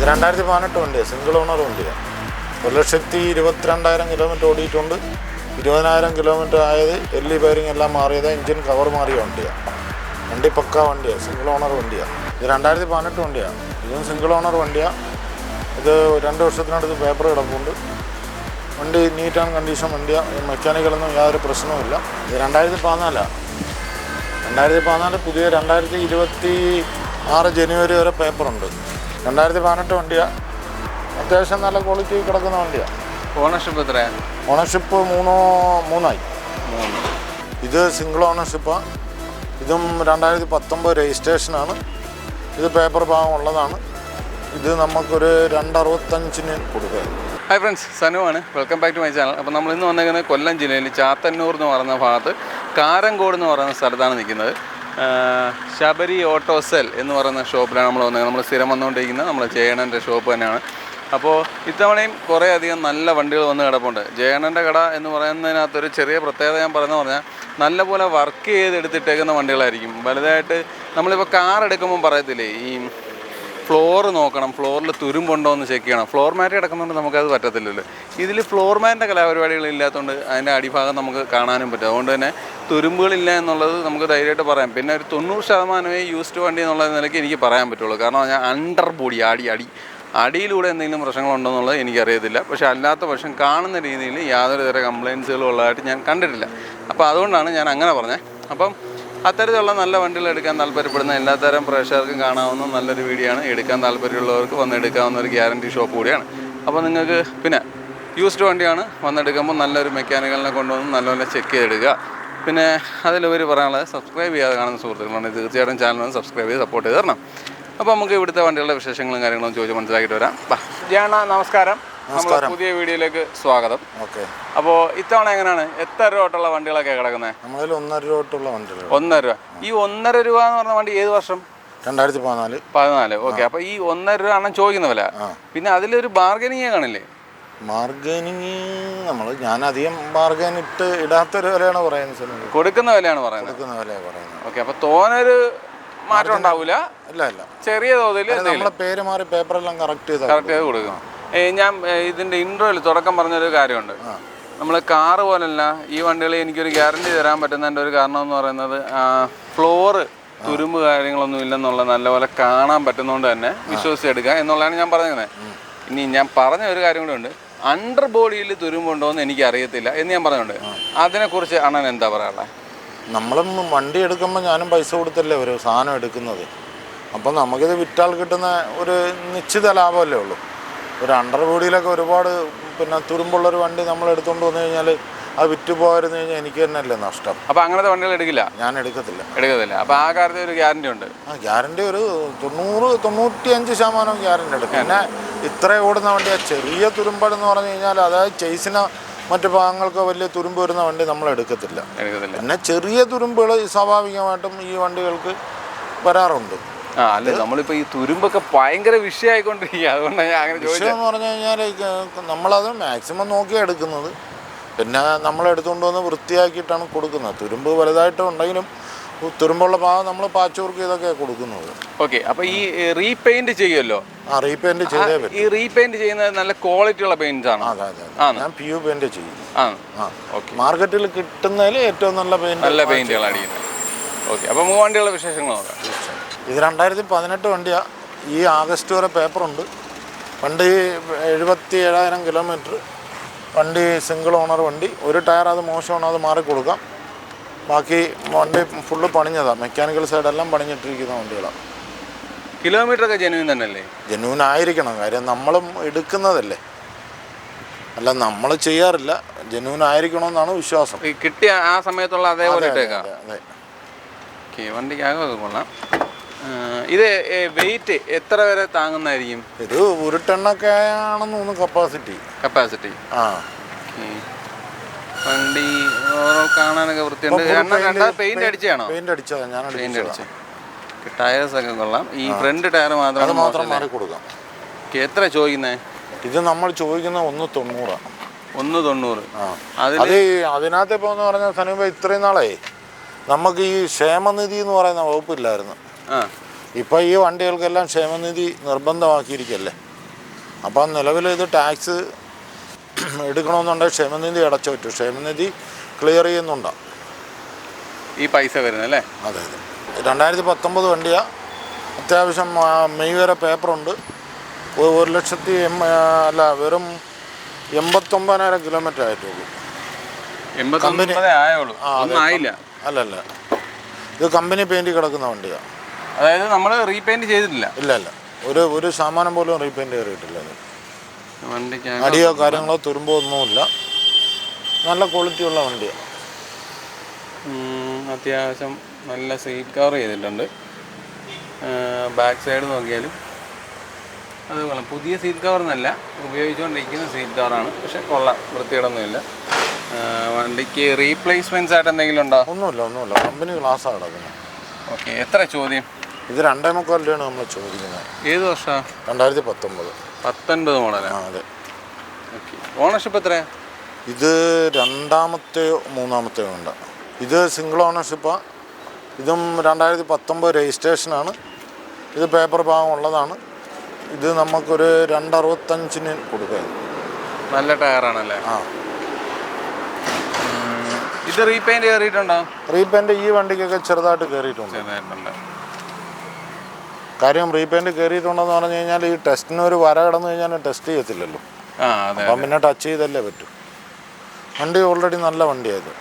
2018 വണ്ടിയാണ്, single owner വണ്ടിയാണ്. 1,22,000 kilometre ഓടിയിട്ടുണ്ട്. 20,000 കിലോമീറ്റർ ആയത് എല്ലി ബെയറിംഗ് എല്ലാം മാറിയത്, എൻജിൻ കവർ മാറിയ വണ്ടിയാണ്. വണ്ടി പക്ക വണ്ടിയാണ്, സിംഗിൾ ഓണർ വണ്ടിയാണ്. ഇത് 2018 വണ്ടിയാണ്. ഇതും സിംഗിൾ ഓണർ വണ്ടിയാണ്. ഇത് 2 വർഷത്തിനടുത്ത് പേപ്പർ കിടപ്പുണ്ട്. വണ്ടി നീറ്റ് ആൻഡ് കണ്ടീഷൻ വണ്ടിയാണ്. മെക്കാനിക്കലൊന്നും യാതൊരു പ്രശ്നവുമില്ല. ഇത് 2014. പുതിയ 2026 ജനുവരി വരെ പേപ്പറുണ്ട്. 2018 വണ്ടിയാണ്. അത്യാവശ്യം നല്ല ക്വാളിറ്റി കിടക്കുന്ന വണ്ടിയാണ്. ഓണർഷിപ്പ് എത്രയാണ്? ഓണർഷിപ്പ് മൂന്നായി. ഇത് സിംഗിൾ ഓണർഷിപ്പാണ്. ഇതും 2019 രജിസ്ട്രേഷനാണ്. ഇത് പേപ്പർ ഭാഗം ഉള്ളതാണ്. ഇത് നമുക്കൊരു 265 കൊടുക്കുക. ഹായ് ഫ്രണ്ട്സ്, സനുവാണ്. Welcome back to my channel. അപ്പോൾ നമ്മൾ ഇന്ന് വന്നിരിക്കുന്നത് കൊല്ലം ജില്ലയിൽ ചാത്തന്നൂർ എന്ന് പറയുന്ന ഭാഗത്ത് കാരങ്കോട് എന്ന് പറയുന്ന സ്ഥലത്താണ് നിൽക്കുന്നത്. ശബരി ഓട്ടോ സെൽ എന്ന് പറയുന്ന ഷോപ്പിലാണ് നമ്മൾ വന്നത്. നമ്മൾ സ്ഥിരം വന്നുകൊണ്ടിരിക്കുന്നത് നമ്മുടെ ജയണ്ണൻ്റെ ഷോപ്പ് തന്നെയാണ്. അപ്പോൾ ഇത്തവണയും കുറേ അധികം നല്ല വണ്ടികൾ വന്ന് കിടപ്പുണ്ട്. ജയണ്ണൻ്റെ കട എന്ന് പറയുന്നതിനകത്തൊരു ചെറിയ പ്രത്യേകത ഞാൻ പറയുന്നത് പറഞ്ഞാൽ നല്ലപോലെ വർക്ക് ചെയ്തെടുത്തിട്ടേക്കുന്ന വണ്ടികളായിരിക്കും. വലുതായിട്ട് നമ്മളിപ്പോൾ കാർ എടുക്കുമ്പം പറയത്തില്ലേ, ഈ ഫ്ലോർ നോക്കണം, ഫ്ലോറിൽ തുരുമ്പുണ്ടോ എന്ന് ചെക്ക് ചെയ്യണം. ഫ്ലോർ മാറ്റ് കിടക്കുന്നുണ്ട്, നമുക്കത് പറ്റത്തില്ലല്ലോ. ഇതിൽ ഫ്ലോർ മാറ്റിൻ്റെ കലാപരിപാടികളില്ലാത്തതുകൊണ്ട് അതിൻ്റെ അടിഭാഗം നമുക്ക് കാണാനും പറ്റും. അതുകൊണ്ട് തന്നെ തുരുമ്പുകളില്ല എന്നുള്ളത് നമുക്ക് ധൈര്യമായിട്ട് പറയാം. പിന്നെ ഒരു 90% യൂസ്ഡ് വണ്ടി എന്നുള്ള നിലയ്ക്ക് എനിക്ക് പറയാൻ പറ്റുള്ളൂ. കാരണം ഞാൻ അണ്ടർ ബോഡി അടിയിലൂടെ എന്തെങ്കിലും പ്രശ്നങ്ങളുണ്ടോ എന്നുള്ളത് എനിക്കറിയത്തില്ല. പക്ഷേ അല്ലാത്ത പക്ഷം കാണുന്ന രീതിയിൽ യാതൊരു തര കംപ്ലയിൻസുകളും ഉള്ളതായിട്ട് ഞാൻ കണ്ടിട്ടില്ല. അപ്പോൾ അതുകൊണ്ടാണ് ഞാൻ അങ്ങനെ പറഞ്ഞത്. അപ്പം അത്തരത്തിലുള്ള നല്ല വണ്ടികൾ എടുക്കാൻ താല്പര്യപ്പെടുന്ന എല്ലാത്തരം പ്രേക്ഷകർക്കും കാണാവുന്ന നല്ലൊരു വീഡിയോ ആണ്. എടുക്കാൻ താല്പര്യമുള്ളവർക്ക് വന്നെടുക്കാവുന്ന ഒരു ഗ്യാരണ്ടി ഷോപ്പ് കൂടിയാണ്. അപ്പോൾ നിങ്ങൾക്ക് പിന്നെ യൂസ്ഡ് വണ്ടിയാണ്, വന്നെടുക്കുമ്പോൾ നല്ലൊരു മെക്കാനിക്കലിനെ കൊണ്ടുവന്ന് നല്ലപോലെ ചെക്ക് ചെയ്തെടുക്കുക. പിന്നെ അതിലുപരി പറയാനുള്ളത്, സബ്സ്ക്രൈബ് ചെയ്യാതെ കാണുന്ന സുഹൃത്തുക്കളുണ്ട്, തീർച്ചയായിട്ടും ചാനൽ സബ്സ്ക്രൈബ് ചെയ്ത് സപ്പോർട്ട് ചെയ്ത് തരണം. അപ്പോൾ നമുക്ക് ഇവിടുത്തെ വണ്ടികളുടെ വിശേഷങ്ങളും കാര്യങ്ങളും ചോദിച്ച് മനസ്സിലാക്കിയിട്ട് വരാം. ജയണ്ണ, നമസ്കാരം. നമ്മുടെ പുതിയ വീഡിയോയിലേക്ക് സ്വാഗതം. ഓക്കെ. അപ്പോൾ ഇത്തവണ എങ്ങനെയാണ്, എത്ര രൂപ തൊട്ടുള്ള വണ്ടികളൊക്കെ കിടക്കുന്നത്? നമ്മളിൽ 1.5 രൂപ തൊട്ടുള്ള വണ്ടികൾ. 1.5 രൂപ. ഈ 1.5 രൂപ എന്ന് പറഞ്ഞ വണ്ടി ഏത് വർഷം? 2014. ഓക്കെ. അപ്പോൾ ഈ 1.5 രൂപ ആണ് ചോദിക്കുന്ന വില. പിന്നെ അതിലൊരു ബാർഗനിങ് കാണില്ലേ? ബാർഗനിങ് ഞാൻ അധികം ബാർഗൻ ഇടാത്തൊരു വിലയാണ് പറയുന്നത്. കൊടുക്കുന്ന വിലയാണ് പറയുന്നത്. ഓക്കെ. അപ്പോൾ തോനൊരു മാറ്റം ഉണ്ടാവില്ല. ഇല്ല, ചെറിയ തോതിൽ നമ്മളെ പേര് മാറി പേപ്പറെല്ലാം കറക്റ്റ് ചെയ്ത് കൊടുക്കും. ഞാൻ ഇതിൻ്റെ ഇൻട്രോയിൽ തുടക്കം പറഞ്ഞൊരു കാര്യമുണ്ട്. നമ്മൾ കാറ് പോലല്ല ഈ വണ്ടികളിൽ എനിക്കൊരു ഗ്യാരണ്ടി തരാൻ പറ്റുന്നതിൻ്റെ ഒരു കാരണം എന്ന് പറയുന്നത്, ഫ്ലോറ് തുരുമ്പ് കാര്യങ്ങളൊന്നും ഇല്ലെന്നുള്ള നല്ലപോലെ കാണാൻ പറ്റുന്നതുകൊണ്ട് തന്നെ വിശ്വസിച്ചെടുക്കുക എന്നുള്ളതാണ് ഞാൻ പറഞ്ഞത്. ഇനി ഞാൻ പറഞ്ഞ ഒരു കാര്യം കൂടെ ഉണ്ട്, അണ്ടർ ബോഡിയിൽ തുരുമ്പുണ്ടോ എന്ന് എനിക്ക് അറിയത്തില്ല എന്ന് ഞാൻ പറഞ്ഞുകൊണ്ട്. അതിനെക്കുറിച്ച് അണ്ണൻ എന്താ പറയാനുള്ളത്? നമ്മളും വണ്ടി എടുക്കുമ്പോൾ ഞാനും പൈസ കൊടുത്തല്ലേ ഒരു സാധനം എടുക്കുന്നത്. അപ്പം നമുക്കിത് വിറ്റാൽ കിട്ടുന്ന ഒരു നിശ്ചിത ലാഭമല്ലേ ഉള്ളൂ. ഒരു അണ്ടർ ബോഡിയിലൊക്കെ ഒരുപാട് പിന്നെ തുരുമ്പുള്ളൊരു വണ്ടി നമ്മൾ എടുത്തുകൊണ്ട് വന്നു കഴിഞ്ഞാൽ അത് വിറ്റ് പോകായിരുന്നു കഴിഞ്ഞാൽ എനിക്ക് തന്നെ അല്ലേ നഷ്ടം. അപ്പോൾ അങ്ങനത്തെ വണ്ടികൾ എടുക്കില്ല? ഞാൻ എടുക്കത്തില്ല. അപ്പോൾ ആ കാര്യത്തിൽ ഒരു ഗ്യാരണ്ടി ഉണ്ട്. ഗ്യാരണ്ടി ഒരു 90-95% ഗ്യാരണ്ടി എടുക്കും. പിന്നെ ഇത്ര ഓടുന്ന വണ്ടിയാണ്. ചെറിയ തുരുമ്പെന്ന് പറഞ്ഞു കഴിഞ്ഞാൽ, അതായത് ചേസിന് മറ്റു ഭാഗങ്ങൾക്ക് വലിയ തുരുമ്പ് വരുന്ന വണ്ടി നമ്മൾ എടുക്കത്തില്ല. പിന്നെ ചെറിയ തുരുമ്പുകൾ സ്വാഭാവികമായിട്ടും ഈ വണ്ടികൾക്ക് വരാറുണ്ട്. അല്ലെ, നമ്മളിപ്പോൾ ഈ തുരുമ്പൊക്കെ ഭയങ്കര വിഷയമായിക്കൊണ്ടിരിക്കുക. അതുകൊണ്ടാണ് ഞാൻ അങ്ങനെ ചോദിച്ചത്. എന്ന് പറഞ്ഞു കഴിഞ്ഞാൽ നമ്മളത് മാക്സിമം നോക്കിയാണ് എടുക്കുന്നത്. പിന്നെ നമ്മൾ എടുത്തുകൊണ്ട് വന്ന് വൃത്തിയാക്കിയിട്ടാണ് കൊടുക്കുന്നത്. തുരുമ്പ് വലുതായിട്ട് ഉണ്ടെങ്കിലും തുരുമ്പുള്ള ഭാഗം നമ്മൾ പാച്ച് വർക്ക് ചെയ്തൊക്കെ കൊടുക്കുന്നത്. ഓക്കെ. അപ്പോൾ ഈ റീപെയിന്റ് ചെയ്യുമല്ലോ? റീപെയിന്റ് ചെയ്തേ പറ്റും. ഈ റീപെയിന്റ് ചെയ്യുന്നത് നല്ല ക്വാളിറ്റി ഉള്ള പെയിന്റ്സ് ആണ്? ഞാൻ PU പെയിന്റ് ചെയ്യും. ഓക്കെ. മാർക്കറ്റിൽ കിട്ടുന്നതിൽ ഏറ്റവും നല്ല പെയിന്റുകളാണ് ചെയ്യുന്നത്. ഓക്കെ. അപ്പോൾ വണ്ടികളുടെ വിശേഷങ്ങൾ നോക്കാം. ഇത് 2018 വണ്ടിയാണ്. ഈ ആഗസ്റ്റ് വരെ പേപ്പറുണ്ട്. വണ്ടി 77,000 കിലോമീറ്റർ. വണ്ടി സിംഗിൾ ഓണർ വണ്ടി. ഒരു ടയർ അത് മോശമാണ്, അത് മാറിക്കൊടുക്കാം. ബാക്കി വണ്ടി ഫുള്ള് പണിഞ്ഞതാണ്. മെക്കാനിക്കൽ സൈഡെല്ലാം പണിഞ്ഞിട്ടിരിക്കുന്ന വണ്ടികളാണ്. കിലോമീറ്റർ ഒക്കെ ജെന്യൂൻ തന്നെയല്ലേ? ജെന്യൂൻ ആയിരിക്കണം. കാര്യം നമ്മളും എടുക്കുന്നതല്ലേ, അല്ല നമ്മൾ ചെയ്യാറില്ല. ജെന്യൂൻ ആയിരിക്കണമെന്നാണ് വിശ്വാസം. കിട്ടിയ ആ സമയത്തുള്ള അതേപോലെ വണ്ടിക്കാകെ കൊള്ളാം. ഇത് വെയിറ്റ് എത്ര വരെ താങ്ങുന്നതായിരിക്കും? ഇത് 1 ടണ്ണൊക്കെ ആണെന്ന് തോന്നുന്നു കപ്പാസിറ്റി. വണ്ടി കാണാനൊക്കെ വൃത്തിയുണ്ട്. പെയിന്റ് അടിച്ചാണോ? പെയിന്റ് അടിച്ചതാണ് ഞാൻ. പെയിന്റ് അടിച്ച ടയേഴ്സ് ഒക്കെ കൊള്ളാം. ഈ ഫ്രണ്ട് ടയർ മാത്രം മാറി കൊടുക്കാം. എത്ര ചോദിക്കുന്നത്? ഇത് നമ്മൾ ചോദിക്കുന്ന 1.90. 1.90. അതിനകത്ത് ഇപ്പോൾ എന്ന് പറഞ്ഞാൽ സനൂപ ഇത്രയും നാളെ നമുക്ക് ഈ ക്ഷേമനിധി എന്ന് പറയുന്ന വകുപ്പില്ലായിരുന്നു. ഇപ്പം ഈ വണ്ടികൾക്കെല്ലാം ക്ഷേമനിധി നിർബന്ധമാക്കിയിരിക്കല്ലേ. അപ്പം നിലവിൽ ഇത് ടാക്സ് എടുക്കണമെന്നുണ്ടെങ്കിൽ ക്ഷേമനിധി അടച്ചു പറ്റും. ക്ഷേമനിധി ക്ലിയർ ചെയ്യുന്നുണ്ടോ ഈ പൈസ വരുന്നത് അല്ലേ? അതെ അതെ. 2019 വണ്ടിയാണ്. അത്യാവശ്യം മെയ് വരെ പേപ്പറുണ്ട്. 1,00,000 വെറും 89,000 കിലോമീറ്റർ ആയിട്ടുള്ളൂ. 89 ആയുള്ളൂ, ഒന്നും ആയില്ല. അല്ലല്ല, ഇത് കമ്പനി പെയിൻറ്റ് കിടക്കുന്ന വണ്ടിയാണ്. അതായത് നമ്മൾ റീപെയിൻറ്റ് ചെയ്തിട്ടില്ല? ഇല്ല ഇല്ല, ഒരു ശതമാനം പോലും റീപെയിൻറ്റ് കയറിയിട്ടില്ല. വണ്ടിക്ക് അടിയോ കാര്യങ്ങളോ തുരുമ്പോ ഒന്നുമില്ല. നല്ല ക്വാളിറ്റിയുള്ള വണ്ടിയാണ്. അത്യാവശ്യം നല്ല സീറ്റ് കവർ ചെയ്തിട്ടുണ്ട്. ബാക്ക് സൈഡ് നോക്കിയാലും അത് കൊള്ളാം. പുതിയ സീറ്റ് കവർ എന്നല്ല, ഉപയോഗിച്ചുകൊണ്ടിരിക്കുന്ന സീറ്റ് കവറാണ്. പക്ഷെ കൊള്ളാം, വൃത്തിയിടൊന്നുമില്ല. വണ്ടിക്ക് റീപ്ലേസ്മെൻറ്റ്സ് ആയിട്ട് എന്തെങ്കിലും ഉണ്ടോ? ഒന്നുമില്ല, കമ്പനി ഗ്ലാസ്സാണ് കിടക്കുന്നത്. ഓക്കെ, എത്ര ചോദ്യം? ഇത് 2.25 രൂപയാണ് നമ്മൾ ചോദിക്കുന്നത്. ഏത് വർഷമാണ്? 2019. 19 മോഡലാണ്. അതെ. ഓക്കെ, ഓണർഷിപ്പ് എത്രയാണ്? ഇത് 2ാമത്തെയോ 3ാമത്തെയോ ഉണ്ട്. ഇത് സിംഗിൾ ഓണർഷിപ്പാണ്. ഇതും 2019 രജിസ്ട്രേഷനാണ്. ഇത് പേപ്പർ ഭാഗം ഉള്ളതാണ്. ഇത് നമുക്കൊരു 265 കൊടുക്കുക. നല്ല ടയറാണല്ലേ? ആ. ഇത് റീപെയിൻറ്റ് കയറിയിട്ടുണ്ടോ? റീപെയിൻറ്റ് ഈ വണ്ടിക്കൊക്കെ ചെറുതായിട്ട് കയറിയിട്ടുണ്ട്. കാര്യം റീപെയിൻറ്റ് കയറിയിട്ടുണ്ടെന്ന് പറഞ്ഞു കഴിഞ്ഞാൽ ഈ ടെസ്റ്റിന് ഒരു വര കിടന്നു കഴിഞ്ഞാൽ ടെസ്റ്റ് ചെയ്യത്തില്ലല്ലോ. അപ്പം പിന്നെ ടച്ച് ചെയ്തല്ലേ പറ്റൂ. വണ്ടി ഓൾറെഡി നല്ല വണ്ടിയായത്.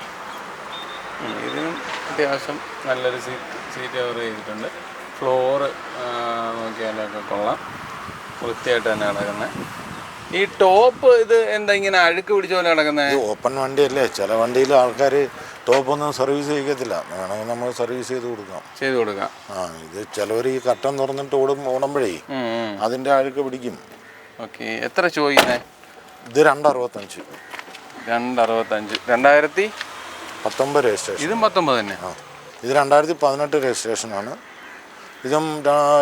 ഇതിനും അത്യാവശ്യം നല്ലൊരു സീറ്റ് കവർ ചെയ്തിട്ടുണ്ട്. ഫ്ലോറ് നോക്കിയാലൊക്കെ കൊള്ളാം, വൃത്തിയായിട്ട് തന്നെ കിടക്കുന്നത്. ഈ ടോപ്പ് ഇത് എന്താ ഇങ്ങനെ അഴുക്ക് പിടിച്ച പോലെ കിടക്കുന്നത്? ഇത് ഓപ്പൺ വണ്ടിയല്ലേ, ചില വണ്ടിയിൽ ആൾക്കാർ ടോപ്പൊന്നും സർവീസ് ചെയ്യത്തില്ല. വേണമെങ്കിൽ നമ്മൾ സർവീസ് ചെയ്ത് കൊടുക്കാം. ഇത് ചിലവർ ഈ കട്ടൻ തുറന്നിട്ട് ഓടുമ്പോഴേ അതിൻ്റെ അഴുക്ക് പിടിക്കും. ഓക്കെ, എത്ര ചോദിക്കുന്നത്? ഇത് 265. 2019 രജിസ്ട്രേഷൻ. ഇതും 19 തന്നെ? ഇത് 2018 രജിസ്ട്രേഷനാണ്. ഇതും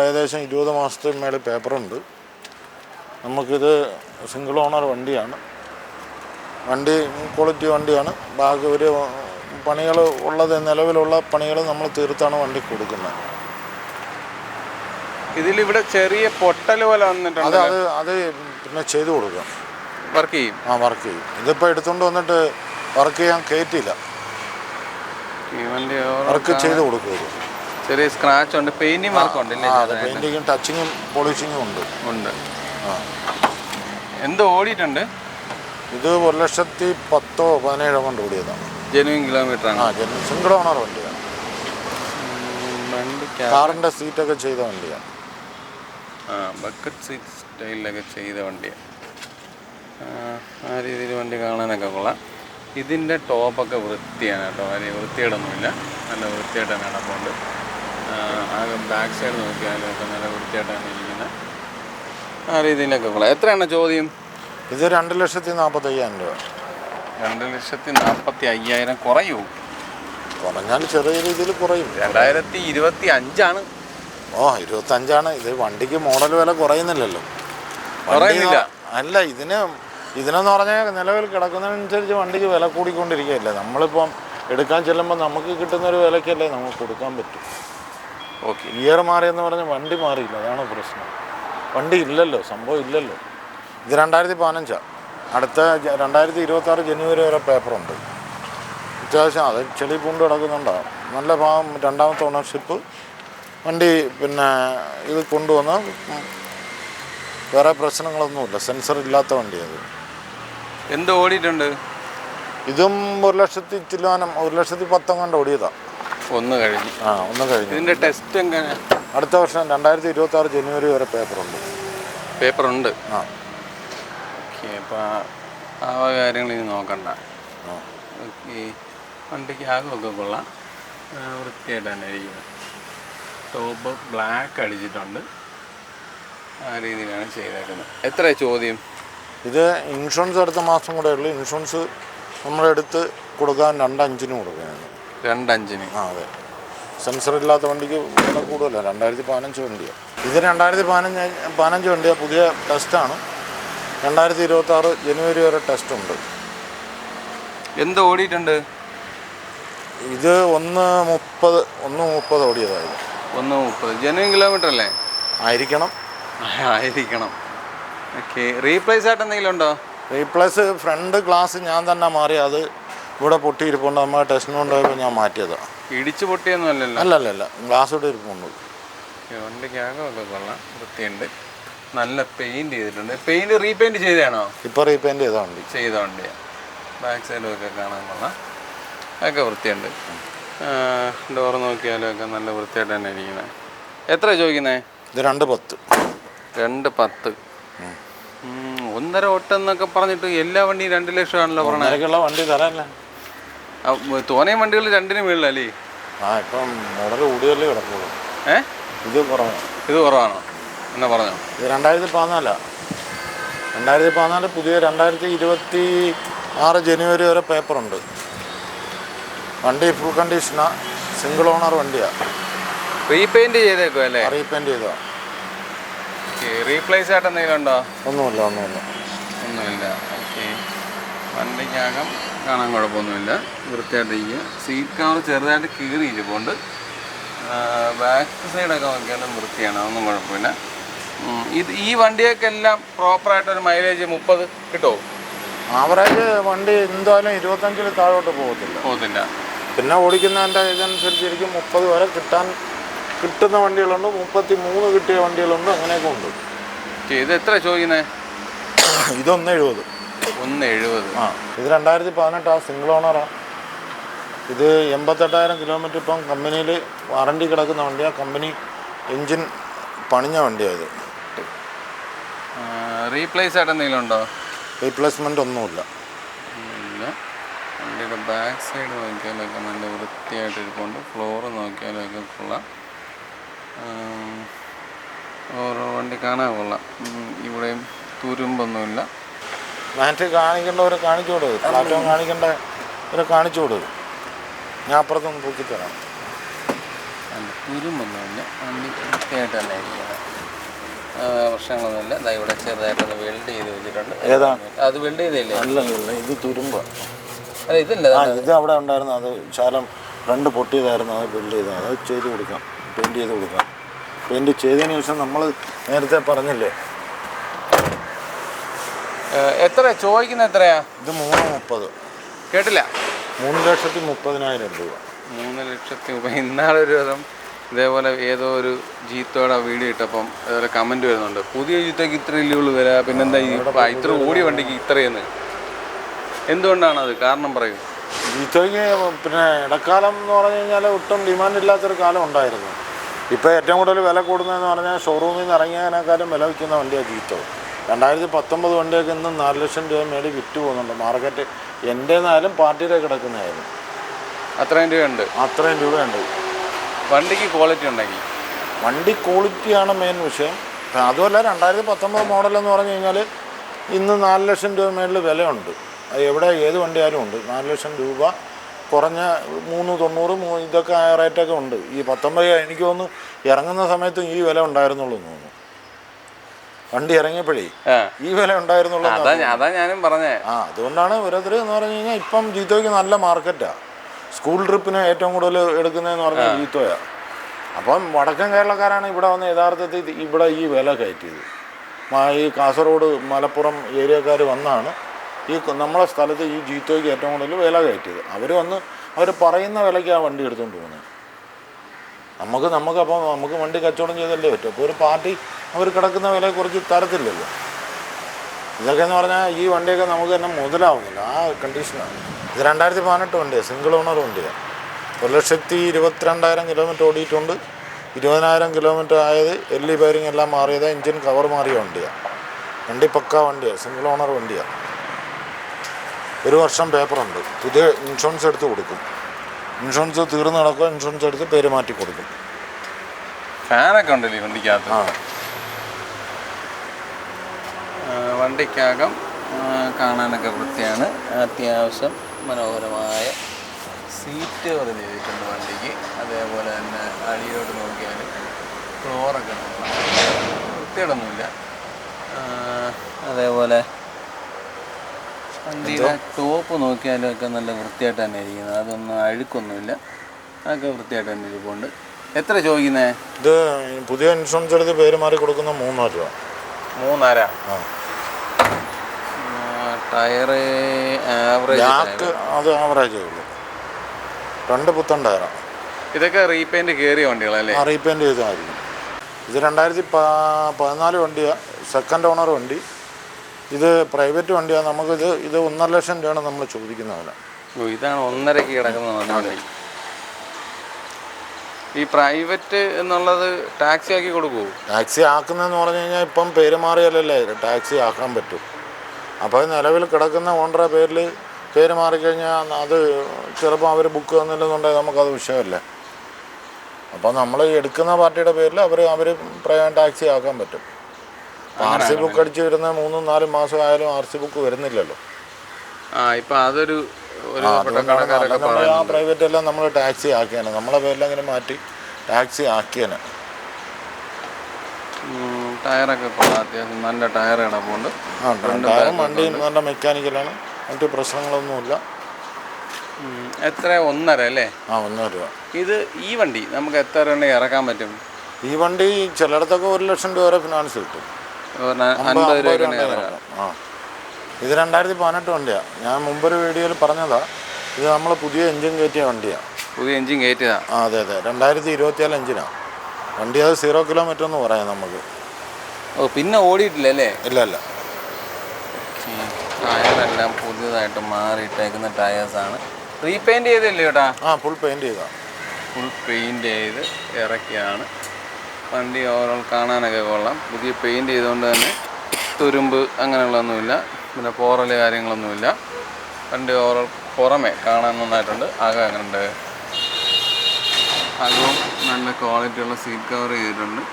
ഏകദേശം 20 മാസത്തിന് മേലെ പേപ്പറുണ്ട്. നമുക്കിത് സിംഗിൾ ഓണർ വണ്ടിയാണ്. വണ്ടി ക്വാളിറ്റി വണ്ടിയാണ്. ബാക്കി ഒരു പണികൾ ഉള്ളത്, നിലവിലുള്ള പണികൾ നമ്മൾ തീർത്താണ് വണ്ടി കൊടുക്കുന്നത്. ഇതിലിവിടെ ചെറിയ പൊട്ടൽ പോലെ വന്നിട്ടുണ്ട്. അത് പിന്നെ ചെയ്തു കൊടുക്കാം. വർക്ക് ചെയ്യും? വർക്ക് ചെയ്യും. ഇതിപ്പോൾ എടുത്തുകൊണ്ട് വന്നിട്ട് വർക്ക് ചെയ്യാൻ കയറ്റില്ല, വർക്ക് ചെയ്ത് കൊടുക്കുക. ചെറിയ സ്ക്രാച്ച് ഉണ്ട്, പെയിന്റിങ് വർക്ക് ഉണ്ട്. പെയിന്റിങ്ങും ടച്ചിങ്ങും പോളിഷിങ്ങും ഉണ്ട്. എന്ത് ഓടിയിട്ടുണ്ട്? ഇത് 1,10,000-17 കൊണ്ട് ഓടിയതാണ്. ജെനുവിൻ കിലോമീറ്റർ ആണ്. സിംഗിൾ ഓണർ വണ്ടിയാണ്. കാറിൻ്റെ സീറ്റൊക്കെ ചെയ്ത വണ്ടിയാണ്. ബക്കറ്റ് സീറ്റ് സ്റ്റൈലിലൊക്കെ ചെയ്ത വണ്ടിയാണ്. ആ രീതിയിൽ വണ്ടി കാണാനൊക്കെ കൊള്ളാം. ഇതിൻ്റെ ടോപ്പൊക്കെ വൃത്തിയാണ് കേട്ടോ, വലിയ വൃത്തിയേടൊന്നുമില്ല, നല്ല വൃത്തിയായിട്ട് തന്നെ കിടപ്പുണ്ട്. ആകെ ബാക്ക് സൈഡ് നോക്കിയാലും ഒക്കെ നല്ല വൃത്തിയായിട്ടാണ് ഇരിക്കുന്നത്. ആ രീതിയിലൊക്കെ കൊള്ളാം. എത്രയാണ് ചോദ്യം? ഇത് 2,45,000 രൂപ. 2,45,000 കുറയൂ? കുറഞ്ഞാൽ ചെറിയ രീതിയിൽ കുറയും. 2025 25 ഇത് വണ്ടിക്ക് മോഡൽ വില കുറയുന്നില്ലല്ലോ. അല്ല, ഇതിനെന്ന് പറഞ്ഞാൽ നിലവിൽ കിടക്കുന്നതിനനുസരിച്ച് വണ്ടിക്ക് വില കൂടിക്കൊണ്ടിരിക്കുകയല്ലേ. നമ്മളിപ്പം എടുക്കാൻ ചെല്ലുമ്പോൾ നമുക്ക് കിട്ടുന്നൊരു വിലയ്ക്കല്ലേ നമുക്ക് കൊടുക്കാൻ പറ്റും. ഓക്കെ, ഇയർ മാറിയെന്ന് പറഞ്ഞാൽ വണ്ടി മാറിയില്ല, അതാണ് പ്രശ്നം. വണ്ടി ഇല്ലല്ലോ, സംഭവം ഇല്ലല്ലോ. ഇത് 2015. അടുത്ത 2026 ജനുവരി വരെ പേപ്പറുണ്ട്. അത്യാവശ്യം അത് ചെളി പൂണ്ട് കിടക്കുന്നുണ്ടാകും. നല്ല ഭാഗം 2ാമത്തെ ഓണർഷിപ്പ് വണ്ടി. പിന്നെ ഇത് കൊണ്ടുവന്ന് വേറെ പ്രശ്നങ്ങളൊന്നുമില്ല, സെൻസർ ഇല്ലാത്ത വണ്ടിയത്. എന്ത് ഓടിയിട്ടുണ്ട്? ഇതും 1,10,000 കൊണ്ട് ഓടിയതാണ്. ഒന്ന് കഴിഞ്ഞു. ഇതിൻ്റെ ടെസ്റ്റ് എങ്ങനെ? അടുത്ത വർഷം 2026 ജനുവരി വരെ പേപ്പറുണ്ട്. ഓക്കെ, അപ്പോൾ ആ കാര്യങ്ങൾ ഇനി നോക്കണ്ട. ഓക്കെ, വണ്ടിക്ക് ആകമൊക്കെ കൊള്ളാം, വൃത്തിയായിട്ട് തന്നെ ഇരിക്കുന്നത്. ടോപ്പ് ബ്ലാക്ക് അടിച്ചിട്ടുണ്ട്. ആ രീതിയിലാണ് ചെയ്തേക്കുന്നത്. എത്ര ചോദ്യം? ഇത് ഇൻഷുറൻസ് അടുത്ത മാസം കൂടെ ഉള്ളു. ഇൻഷുറൻസ് നമ്മളെടുത്ത് കൊടുക്കാൻ 2,500 കൊടുക്കുകയാണ്. 2,500? അതെ. സെൻസർ ഇല്ലാത്ത വണ്ടിക്ക് വില കൂടുതലാണ്. 2015 വണ്ടിയാണ്. ഇത് 2015 വണ്ടിയാണ്. പുതിയ ടെസ്റ്റാണ്. 2026 ജനുവരി വരെ ടെസ്റ്റ് ഉണ്ട്. എന്ത് ഓടിയിട്ടുണ്ട്? ഇത് 1,30 ഓടിയതായത്. 1,30 ജനുവിൻ കിലോമീറ്റർ അല്ലേ? ആയിരിക്കണം. ഓക്കെ. റീപ്ലേസ് ആയിട്ട് എന്തെങ്കിലും ഉണ്ടോ? റീപ്ലേസ് ഫ്രണ്ട് ഗ്ലാസ് ഞാൻ തന്നെ മാറി. അത് ഇവിടെ പൊട്ടിയിരിപ്പുണ്ട്. നമ്മൾ ടെസ്റ്റിന് കൊണ്ടുപോയപ്പോൾ ഞാൻ മാറ്റിയതാണ്. ഇടിച്ച് പൊട്ടിയൊന്നും അല്ലല്ലോ? അല്ലല്ല, ഗ്ലാസ് ഇവിടെ ഇരിപ്പുണ്ട്. വണ്ടിക്കകമൊക്കെ കൊള്ളാം, വൃത്തിയുണ്ട്. നല്ല പെയിൻറ് ചെയ്തിട്ടുണ്ട്. പെയിൻറ് റീപെയിൻറ് ചെയ്തതാണോ? ഇപ്പോൾ റീപെയിൻറ് ചെയ്ത വണ്ടി. ചെയ്ത വണ്ടിയാണ്. ബാക്ക് സൈഡും ഒക്കെ കാണാൻ കൊള്ളാം, അതൊക്കെ വൃത്തിയുണ്ട്. ഡോറ് നോക്കിയാലും ഒക്കെ നല്ല വൃത്തിയായിട്ട് തന്നെ ഇരിക്കുന്നത്. എത്ര ചോദിക്കുന്നത്? ഇത് 210. 210. 1.5 ഓട്ടെന്നൊക്കെ പറഞ്ഞിട്ട് എല്ലാ വണ്ടിയും 2 ലക്ഷം ആണല്ലോ പറഞ്ഞത്. അങ്ങനെയൊക്കെയുള്ള വണ്ടി തരാനല്ല. തോനെയും വണ്ടികൾ 2-ന് മുകളിലല്ലേ? ഇപ്പം മോഡൽ കൂടിയല്ലേ കിടക്കുള്ളൂ. ഇത് കുറവാണ്. ഇത് കുറവാണോ എന്നാ പറഞ്ഞോ? ഇത് 2014. 2014 പുതിയ 2026 ജനുവരി വരെ പേപ്പറുണ്ട്. വണ്ടി ഫുൾ കണ്ടീഷനാണ്. സിംഗിൾ ഓണർ വണ്ടിയാണ്. റീപെയിൻറ് ചെയ്തേക്കോ അല്ലേ? റീപെയിൻറ് ചെയ്തതാണ്. റീപ്ലേസ് ആയിട്ട് എന്തെങ്കിലും ഉണ്ടോ? ഒന്നുമില്ല. ഓക്കെ. വണ്ടിക്കകം കാണാൻ കുഴപ്പമൊന്നുമില്ല, വൃത്തിയായിട്ടിരിക്കുക. സീറ്റ് കവർ ചെറുതായിട്ട് കീറിയിരിപ്പുണ്ട്. ബാക്ക് സൈഡൊക്കെ നോക്കിയാലും വൃത്തിയാണ്, അതൊന്നും കുഴപ്പമില്ല. ഈ വണ്ടിയൊക്കെ എല്ലാം പ്രോപ്പറായിട്ടൊരു മൈലേജ് 30 കിട്ടുമോ? ആവറേജ് വണ്ടി എന്തായാലും 25-ൽ താഴോട്ട് പോകത്തില്ല. പിന്നെ ഓടിക്കുന്നതിൻ്റെ ഇതനുസരിച്ചിരിക്കും 30 വരെ കിട്ടുന്ന വണ്ടികളുണ്ട്, 33 കിട്ടിയ വണ്ടികളുണ്ട്, അങ്ങനെയൊക്കെ ഉണ്ട്. ഇത് എത്ര ചോദിക്കുന്നത്? ഇത് 170. 170. ഇത് 2018 സിംഗിൾ ഓണറാണ്. ഇത് 88,000 കിലോമീറ്റർ ഇപ്പം കമ്പനിയിൽ വാറണ്ടി കിടക്കുന്ന വണ്ടിയാണ്. കമ്പനി എൻജിൻ പണിഞ്ഞ വണ്ടിയാണ് ഇത്. റീപ്ലേസ് ആയിട്ട് എന്തെങ്കിലും ഉണ്ടോ? റീപ്ലേസ്മെൻ്റ് ഒന്നുമില്ല. വണ്ടിയുടെ ബാക്ക് സൈഡ് നോക്കിയാലൊക്കെ നല്ല വൃത്തിയായിട്ടിരിപ്പുണ്ട്. ഫ്ലോറ് നോക്കിയാലൊക്കെ കൊള്ളാം. ഓരോ വണ്ടി കാണാൻ കൊള്ളാം. ഇവിടെയും തുരുമ്പൊന്നുമില്ല. മാറ്റ് കാണിക്കേണ്ടവരെ കാണിച്ചു കൊടുക്കും, പ്ലാറ്റ്ഫോം കാണിക്കേണ്ടവരെ കാണിച്ചു കൊടുക്കും. ഞാൻ അപ്പുറത്തൊന്ന് തൂക്കിത്തരാം. തുരുമ്പൊന്നുമില്ല, വണ്ടി വൃത്തിയായിട്ട് തന്നെ ഇരിക്കുന്നത്. പ്രശ്നങ്ങളൊന്നുമില്ല. അതാ ഇവിടെ ചെറുതായിട്ടൊന്ന് വെൽഡ് ചെയ്ത് വെച്ചിട്ടുണ്ട്. അത് വെൽഡ് ചെയ്തില്ലേ? അല്ലല്ല, ഇത് തുരുമ്പ്. അല്ല ഇതല്ല, ഇത് അവിടെ ഉണ്ടായിരുന്നു. അത് ശാലം ഫ്രണ്ട് പൊട്ടിയതായിരുന്നു. അത് ബിൽഡ് ചെയ്താൽ അത് ചെയ്ത് കൊടുക്കാം, പെയിൻറ്റ് ചെയ്ത് കൊടുക്കാം. പെയിൻറ്റ് ചെയ്തതിന് ശേഷം നമ്മൾ നേരത്തെ പറഞ്ഞില്ലേ. എത്ര ചോദിക്കുന്ന? എത്രയാ ഇത്? 330. കേട്ടില്ല. 3,30,000 രൂപ. 3,30,000. ഇന്നാളൊരു ദിവസം ഇതേപോലെ ഏതോ ഒരു ജീത്തോടെ വീഡിയോ ഇട്ടപ്പം അതുപോലെ കമൻറ്റ് വരുന്നുണ്ട്, പുതിയ ജീത്തോക്ക് ഇത്രയല്ലേ ഉള്ളൂ വില, പിന്നെന്താ ഇത്ര ഓടിയ വണ്ടിക്ക് ഇത്രയെന്ന്. എന്തുകൊണ്ടാണത്? കാരണം പറയൂ. ജീത്തോയ്ക്ക് പിന്നെ ഇടക്കാലം എന്ന് പറഞ്ഞു കഴിഞ്ഞാൽ ഒട്ടും ഡിമാൻഡ് ഇല്ലാത്തൊരു കാലം ഉണ്ടായിരുന്നു. ഇപ്പോൾ ഏറ്റവും കൂടുതൽ വില കൂടുന്നതെന്ന് പറഞ്ഞാൽ ഷോറൂമിൽ നിന്ന് ഇറങ്ങിയതിനേക്കാളും വില വയ്ക്കുന്ന വണ്ടിയാണ് ജീത്തോ. 2019 വണ്ടിയൊക്കെ ഇന്നും 4 ലക്ഷം രൂപ മേടി വിറ്റ് പോകുന്നുണ്ട്. മാർക്കറ്റ് എൻ്റെന്നായാലും പാർട്ടിയുടെ കിടക്കുന്നതായിരുന്നു. അത്രയും രൂപയുണ്ട്. അത്രയും രൂപയുണ്ട്. വണ്ടിക്ക് ക്വാളിറ്റി ഉണ്ടെങ്കിൽ. വണ്ടി ക്വാളിറ്റിയാണ് മെയിൻ വിഷയം. അതുമല്ല 2019 മോഡലെന്ന് പറഞ്ഞു കഴിഞ്ഞാൽ ഇന്ന് 4 ലക്ഷം രൂപ മേളിൽ വിലയുണ്ട്. അത് എവിടെ ഏത് വണ്ടിയാലും ഉണ്ട്. 4 ലക്ഷം രൂപ കുറഞ്ഞ 390 ഇതൊക്കെ റേറ്റൊക്കെ ഉണ്ട്. ഈ 19 എനിക്ക് തോന്നുന്നു ഇറങ്ങുന്ന സമയത്തും ഈ വില ഉണ്ടായിരുന്നുള്ളൂ എന്ന് തോന്നുന്നു. വണ്ടി ഇറങ്ങിയപ്പോഴേ ഈ വില ഉണ്ടായിരുന്നുള്ളൂ. അതാ ഞാനും പറഞ്ഞേ. അതുകൊണ്ടാണ് ഓരോരുത്തർ എന്ന് പറഞ്ഞു കഴിഞ്ഞാൽ ഇപ്പം ജീത്തോയ്ക്ക് നല്ല മാർക്കറ്റാണ്. സ്കൂൾ ട്രിപ്പിന് ഏറ്റവും കൂടുതൽ എടുക്കുന്നതെന്ന് പറഞ്ഞാൽ ജീത്തോയാണ്. അപ്പം വടക്കൻ കേരളക്കാരാണ് ഇവിടെ വന്ന് യഥാർത്ഥത്തിൽ ഇവിടെ ഈ വില കയറ്റിയത്. ഈ കാസർഗോഡ് മലപ്പുറം ഏരിയക്കാർ വന്നാണ് ഈ നമ്മളെ സ്ഥലത്ത് ഈ ജീത്തോയ്ക്ക് ഏറ്റവും കൂടുതൽ വില കയറ്റിയത്. അവർ പറയുന്ന വിലയ്ക്കാണ് വണ്ടി എടുത്തുകൊണ്ട് പോകുന്നത്. നമുക്കപ്പം നമുക്ക് വണ്ടി കച്ചവടം ചെയ്തല്ലേ പറ്റും. അപ്പോൾ ഒരു പാർട്ടി അവർ കിടക്കുന്ന വില കുറച്ച് തരത്തില്ലല്ലോ. ഇതൊക്കെ എന്ന് പറഞ്ഞാൽ ഈ വണ്ടിയൊക്കെ നമുക്ക് തന്നെ മുതലാവുന്നില്ല, ആ കണ്ടീഷനാണ്. ഇത് 2018 വണ്ടിയാണ്, സിംഗിൾ ഓണർ വണ്ടിയാണ്. 1,22,000 കിലോമീറ്റർ ഓടിയിട്ടുണ്ട്. 20,000 കിലോമീറ്റർ ആയത് എല്ലി ബെയറിംഗ് എല്ലാം മാറിയത്, എൻജിൻ കവർ മാറിയ വണ്ടിയാണ്. വണ്ടി പക്കാ വണ്ടിയാണ്, സിംഗിൾ ഓണർ വണ്ടിയാണ്. 1 വർഷം പേപ്പറുണ്ട്. പുതിയ ഇൻഷുറൻസ് എടുത്ത് കൊടുക്കും. ഇൻഷുറൻസ് തീർന്ന് നടക്കുക, ഇൻഷുറൻസ് എടുത്ത് പേര് മാറ്റി കൊടുക്കും. ഫാനൊക്കെ ഉണ്ടല്ലേ വണ്ടിക്കകത്ത്? വണ്ടിക്കകം കാണാനൊക്കെ വൃത്തിയാണ്. അത്യാവശ്യം മനോഹരമായ സീറ്റ് കവർ ചെയ്തിട്ടുണ്ട് വണ്ടിക്ക്. അതേപോലെ തന്നെ അടിയോട്ട് നോക്കിയാൽ ഫ്ലോറൊക്കെ വൃത്തിയോടൊന്നുമില്ല. അതേപോലെ വണ്ടിയുടെ ടോപ്പ് നോക്കിയാലും ഒക്കെ നല്ല വൃത്തിയായിട്ട് തന്നെ ഇരിക്കുന്നത്. അതൊന്നും അഴുക്കൊന്നുമില്ല, അതൊക്കെ വൃത്തിയായിട്ട് തന്നെ ഇരിപ്പുണ്ട്. എത്ര ചോദിക്കുന്നത്? ഇത് പുതിയ ഇൻഷുറൻസ് എടുത്ത് പേര് മാറി കൊടുക്കുന്ന 3,000 രൂപ. 3,500. ടയറ് ആവറേജ് ബ്ലാക്ക് അത് ആവറേജേ ഉള്ളൂ. 2 പുത്തൻ ടയറാണ്. ഇതൊക്കെ റീപെയിൻറ്റ് കയറിയ വണ്ടികളല്ലേ? റീപെയിൻറ്റ് ചെയ്തതായിരിക്കും. ഇത് 2014 വണ്ടിയാണ്, സെക്കൻഡ് ഓണർ വണ്ടി. ഇത് പ്രൈവറ്റ് വണ്ടിയാണ്. നമുക്കിത് 1.5 ലക്ഷം രൂപയാണ് നമ്മൾ ചോദിക്കുന്നതിന്. ഇതാണ് 1.5 കിടക്കുന്നത് വണ്ടി. ഈ പ്രൈവറ്റ് എന്നുള്ളത് ടാക്സി ആക്കി കൊടുക്കുമോ? ടാക്സി ആക്കുന്നതെന്ന് പറഞ്ഞു കഴിഞ്ഞാൽ ഇപ്പം പേര് മാറിയാലല്ലേ ടാക്സി ആക്കാൻ പറ്റും. അപ്പോൾ നിലവിൽ കിടക്കുന്ന ഓണറുടെ പേര് മാറിക്കഴിഞ്ഞാൽ അത് ചിലപ്പോൾ അവർ ബുക്ക് തന്നില്ലെന്നുണ്ടെങ്കിൽ നമുക്കത് വിഷയമല്ലേ. അപ്പോൾ നമ്മൾ എടുക്കുന്ന പാർട്ടിയുടെ പേരിൽ അവർ ടാക്സി ആക്കാൻ പറ്റും. RC ബുക്ക് അടിച്ച് വരുന്ന 3-4 മാസം ആയാലും RC ബുക്ക് വരുന്നില്ലല്ലോ. ഇപ്പം അതൊരു ആ പ്രൈവറ്റ് എല്ലാം നമ്മൾ ടാക്സി ആക്കിയാണ്, നമ്മളെ പേരിലങ്ങനെ മാറ്റി ടാക്സി ആക്കിയാണ്. ടയറൊക്കെ അത്യാവശ്യം നല്ല ടയർ കിടപ്പുണ്ട്. ടയറും വണ്ടിയും നല്ല മെക്കാനിക്കലാണ്, മറ്റു പ്രശ്നങ്ങളൊന്നുമില്ല. എത്ര 1.5 അല്ലേ? 1.5 രൂപ. ഇത് ഈ വണ്ടി നമുക്ക് എത്ര രൂപ ഇറക്കാൻ പറ്റും? ഈ വണ്ടി ചിലയിടത്തൊക്കെ 1 ലക്ഷം രൂപ വരെ ഫിനാൻസ് കിട്ടും. 50 രൂപ. ഇത് 2018 വണ്ടിയാണ്. ഞാൻ മുമ്പൊരു വീഡിയോയിൽ പറഞ്ഞതാണ്. ഇത് നമ്മൾ പുതിയ എൻജിൻ കയറ്റിയ വണ്ടിയാണ്. പുതിയ എൻജിൻ കയറ്റിയതാ? അതെ 2024 എൻജിനാണ് വണ്ടി. അത് 0 കിലോമീറ്റർ എന്ന് പറയാം നമുക്ക്. പിന്നെ ഓടിയിട്ടില്ല അല്ലേ? ഇല്ല. ടയറെല്ലാം പുതിയതായിട്ട് മാറിയിട്ടേക്കുന്ന ടയേഴ്സാണ്. റീപെയിൻറ്റ് ചെയ്തല്ലേ ചേട്ടാ? ഫുൾ പെയിൻറ്റ് ചെയ്താൽ. ഫുൾ പെയിൻറ്റ് ചെയ്ത് ഇറക്കിയാണ് വണ്ടി. ഓവറോൾ കാണാനൊക്കെ കൊള്ളാം. പുതിയ പെയിൻറ്റ് ചെയ്തുകൊണ്ട് തന്നെ തുരുമ്പ് അങ്ങനെയുള്ളതൊന്നുമില്ല, പിന്നെ പോറൽ കാര്യങ്ങളൊന്നുമില്ല. വണ്ടി ഓവറോൾ പുറമെ കാണാൻ നന്നായിട്ടുണ്ട്. അങ്ങനെയുണ്ട്. അകവും നല്ല ക്വാളിറ്റിയുള്ള സീറ്റ് കവർ ചെയ്തിട്ടുണ്ട്.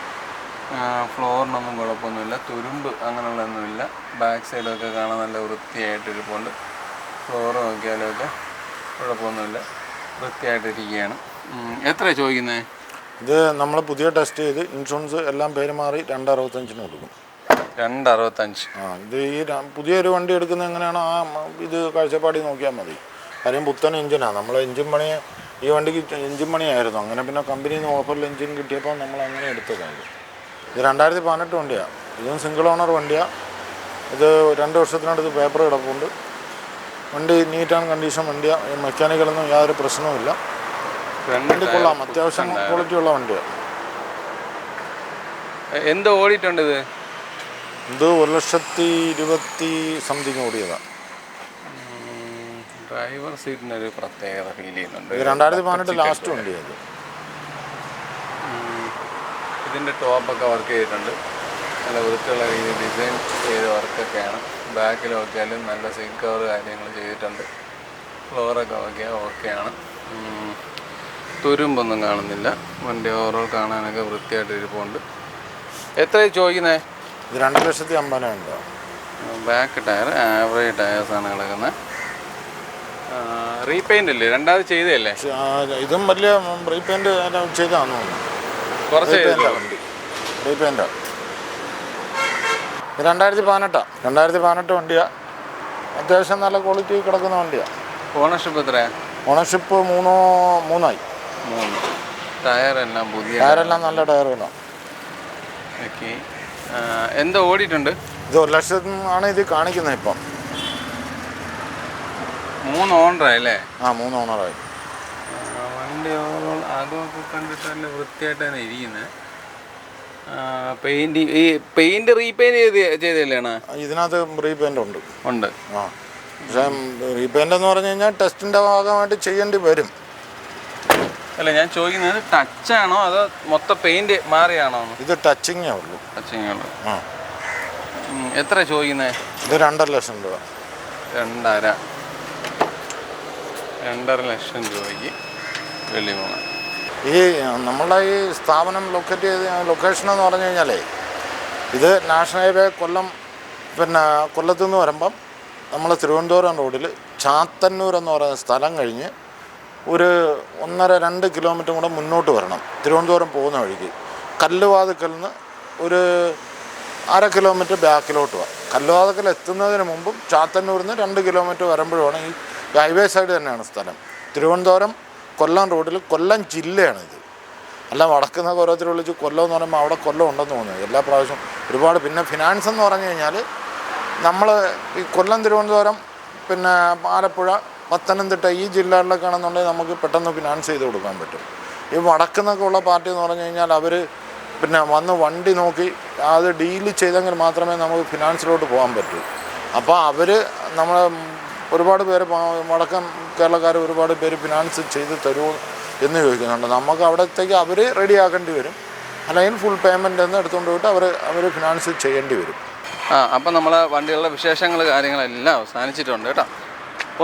ഫ്ലോറിനൊന്നും കുഴപ്പമൊന്നുമില്ല, തുരുമ്പ് അങ്ങനെയുള്ളതൊന്നുമില്ല. ബാക്ക് സൈഡൊക്കെ കാണാൻ നല്ല വൃത്തിയായിട്ടിരിപ്പുണ്ട്. ഫ്ലോറ് നോക്കിയാലൊക്കെ കുഴപ്പമൊന്നുമില്ല, വൃത്തിയായിട്ടിരിക്കുകയാണ്. എത്രയാണ് ചോദിക്കുന്നത്? ഇത് നമ്മൾ പുതിയ ടെസ്റ്റ് ചെയ്ത് ഇൻഷുറൻസ് എല്ലാം പേര് മാറി 265 കൊടുക്കും. 265. ഇത് ഈ പുതിയൊരു വണ്ടി എടുക്കുന്നത് എങ്ങനെയാണോ ഇത് കാഴ്ചപ്പാടി നോക്കിയാൽ മതി. കാര്യം പുത്തൻ എഞ്ചിനാണ്. നമ്മൾ എഞ്ചിൻ പണി ഈ വണ്ടിക്ക് എഞ്ചിൻ പണിയായിരുന്നു. അങ്ങനെ പിന്നെ കമ്പനിയിൽ നിന്ന് ഓഫറിൽ എഞ്ചിൻ കിട്ടിയപ്പോൾ നമ്മൾ അങ്ങനെ എടുത്തതാണ്. ഇത് 2018 വണ്ടിയാണ്. ഇതും സിംഗിൾ ഓണർ വണ്ടിയാണ്. ഇത് 2 വർഷത്തിനടുത്ത് പേപ്പർ കിടപ്പുണ്ട്. വണ്ടി നീറ്റ് ആൻഡ് കണ്ടീഷൻ വണ്ടിയാണ്. മെക്കാനിക്കലൊന്നും യാതൊരു പ്രശ്നവുമില്ല. വണ്ടി കൊള്ളാം, അത്യാവശ്യം ക്വാളിറ്റി ഉള്ള വണ്ടിയാണ്. എന്ത് ഓടിയിട്ടുണ്ട് ഇത്? 1,20,000 ഓടിയതാണ്. ഡ്രൈവർ സീറ്റിനൊരു പ്രത്യേകത ഫീൽ ചെയ്യുന്നുണ്ട്. 2018 ലാസ്റ്റ് വണ്ടിയാണ്. ഇതിൻ്റെ ടോപ്പൊക്കെ വർക്ക് ചെയ്തിട്ടുണ്ട്. നല്ല വൃത്തിയുള്ള രീതിയിൽ ഡിസൈൻ ചെയ്ത വർക്കൊക്കെയാണ്. ബാക്കിൽ നോക്കിയാലും നല്ല സീറ്റ് കവർ കാര്യങ്ങൾ ചെയ്തിട്ടുണ്ട്. ഫ്ലോറൊക്കെ നോക്കിയാൽ ഓക്കെയാണ്. തുരുമ്പൊന്നും കാണുന്നില്ല. വണ്ടി ഓവറോൾ കാണാനൊക്കെ വൃത്തിയായിട്ട് ഇരിപ്പുണ്ട്. എത്രയാണ് ചോദിക്കുന്നത്? ഇത് 2,50,000. ബാക്ക് ടയർ ആവറേജ് ടയേഴ്സാണ് കിടക്കുന്നത്. റീപെയിൻ്റ് അല്ലേ? രണ്ടാമത് ചെയ്തതല്ലേ? ഇതും വലിയ റീപെയിൻ്റ് ചെയ്താന്ന് തോന്നുന്നു. കുറച്ച് റീപെയിൻ്റ് 2018 വണ്ടിയാണ്. അത്യാവശ്യം നല്ല ക്വാളിറ്റി കിടക്കുന്ന വണ്ടിയാണ്. ഓണർഷിപ്പ് എത്രയാണ്? ഓണർഷിപ്പ് 3 ടയറെല്ലാം പുതിയ ടയറെല്ലാം നല്ല ടയറുകളാണ്. ഓക്കെ. എന്താ ഓടിയിട്ടുണ്ട്? ഇത് 1 ലക്ഷം ആണ് ഇത് കാണിക്കുന്നത് ഇപ്പം. 3 ഓണറായല്ലേ? 3 ഓണറായി. വണ്ടി ഓവറോൾ അകമൊക്കെ കണ്ടിട്ട് നല്ല വൃത്തിയായിട്ട് തന്നെ ഇരിക്കുന്നത്. പെയിന്റ് റീപെയിന്റ് ചെയ്തല്ലേണ്? ഇതിനകത്ത് റീപെയിന്റ് ഉണ്ട്. പക്ഷേ റീപെയിന്റ് എന്ന് പറഞ്ഞു കഴിഞ്ഞാൽ ടെസ്റ്റിന്റെ ഭാഗമായിട്ട് ചെയ്യേണ്ടി വരും. അല്ല, ഞാൻ ചോദിക്കുന്നത് ടച്ചാണോ അതോ മൊത്തം പെയിന്റ് മാറിയാണോ? ഇത് ടച്ചിങ്ങേ ഉള്ളൂ. ടച്ചിങ്ങേ ഉള്ളൂ. എത്ര ചോദിക്കുന്നത്? ഇത് 2.5 ലക്ഷം രൂപ. 2.5 ലക്ഷം രൂപയ്ക്ക് വെള്ളി പോകണം. ഈ നമ്മളുടെ ഈ സ്ഥാപനം ലൊക്കേഷൻ എന്ന് പറഞ്ഞു കഴിഞ്ഞാലേ, ഇത് നാഷണൽ ഹൈവേ കൊല്ലത്തു നിന്ന് വരുമ്പം നമ്മൾ തിരുവനന്തപുരം റോഡിൽ ചാത്തന്നൂർ എന്ന് പറയുന്ന സ്ഥലം കഴിഞ്ഞ് ഒരു 1.5-2 കിലോമീറ്റർ കൂടെ മുന്നോട്ട് വരണം. തിരുവനന്തപുരം പോകുന്ന വഴിക്ക് കല്ലുവാതുക്കൽ നിന്ന് ഒരു 1/2 കിലോമീറ്റർ ബാക്കിലോട്ട് പോകാം. കല്ലുവാതുക്കൽ എത്തുന്നതിന് മുമ്പും ചാത്തന്നൂരിൽ നിന്ന് 2 കിലോമീറ്റർ വരുമ്പോഴാണ് ഈ ഹൈവേ സൈഡ് തന്നെയാണ് സ്ഥലം. തിരുവനന്തപുരം കൊല്ലം റോഡിൽ കൊല്ലം ജില്ലയാണിത്. അല്ല വടക്കുന്ന ഓരോരുത്തർ വിളിച്ച് കൊല്ലം എന്ന് പറയുമ്പോൾ അവിടെ കൊല്ലം ഉണ്ടെന്ന് തോന്നുന്നത് എല്ലാ പ്രാവശ്യവും ഒരുപാട്. പിന്നെ ഫിനാൻസ് എന്ന് പറഞ്ഞു കഴിഞ്ഞാൽ നമ്മൾ ഈ കൊല്ലം, തിരുവനന്തപുരം, പിന്നെ ആലപ്പുഴ, പത്തനംതിട്ട ഈ ജില്ലകളിലൊക്കെ ആണെന്നുണ്ടെങ്കിൽ നമുക്ക് പെട്ടെന്ന് ഫിനാൻസ് ചെയ്ത് കൊടുക്കാൻ പറ്റും. ഈ വടക്കുന്നൊക്കെ ഉള്ള പാർട്ടി എന്ന് പറഞ്ഞു കഴിഞ്ഞാൽ അവർ പിന്നെ വന്ന് വണ്ടി നോക്കി അത് ഡീല് ചെയ്തെങ്കിൽ മാത്രമേ നമുക്ക് ഫിനാൻസിലോട്ട് പോകാൻ പറ്റൂ. അപ്പോൾ അവർ നമ്മൾ ഒരുപാട് പേര് വടക്കൻ കേരളക്കാർ ഒരുപാട് പേര് ഫിനാൻസ് ചെയ്ത് തരുമോ എന്ന് ചോദിക്കുന്നുണ്ട്. നമുക്ക് അവിടത്തേക്ക് അവർ റെഡിയാക്കേണ്ടി വരും, അല്ലെങ്കിൽ ഫുൾ പേയ്മെൻ്റ് എന്ന് എടുത്തുകൊണ്ട് പോയിട്ട് അവർ ഫിനാൻസ് ചെയ്യേണ്ടി വരും. അപ്പം നമ്മളെ വണ്ടികളുടെ വിശേഷങ്ങൾ കാര്യങ്ങളെല്ലാം അവസാനിച്ചിട്ടുണ്ട് കേട്ടോ.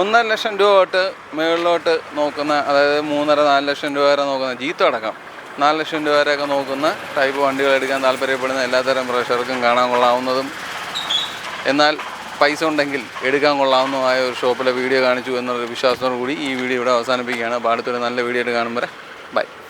1.5 ലക്ഷം രൂപ തൊട്ട് മുകളിലോട്ട് നോക്കുന്ന, അതായത് 3.5-4 ലക്ഷം രൂപ വരെ നോക്കുന്ന, ജീപ്പ് അടക്കം 4 ലക്ഷം രൂപ വരെയൊക്കെ നോക്കുന്ന ടൈപ്പ് വണ്ടികൾ എടുക്കാൻ താല്പര്യപ്പെടുന്ന എല്ലാത്തരം പ്രേക്ഷകർക്കും കാണാൻ കൊള്ളാവുന്നതും എന്നാൽ പൈസ ഉണ്ടെങ്കിൽ എടുക്കാൻ കൊള്ളാവുന്നതുമായ ഒരു ഷോപ്പിലെ വീഡിയോ കാണിച്ചു എന്നുള്ളൊരു വിശ്വാസത്തോടു കൂടി ഈ വീഡിയോ ഇവിടെ അവസാനിപ്പിക്കുകയാണ്. അപ്പോൾ അടുത്തൊരു നല്ല വീഡിയോ ആയിട്ട് കാണുമ്പോൾ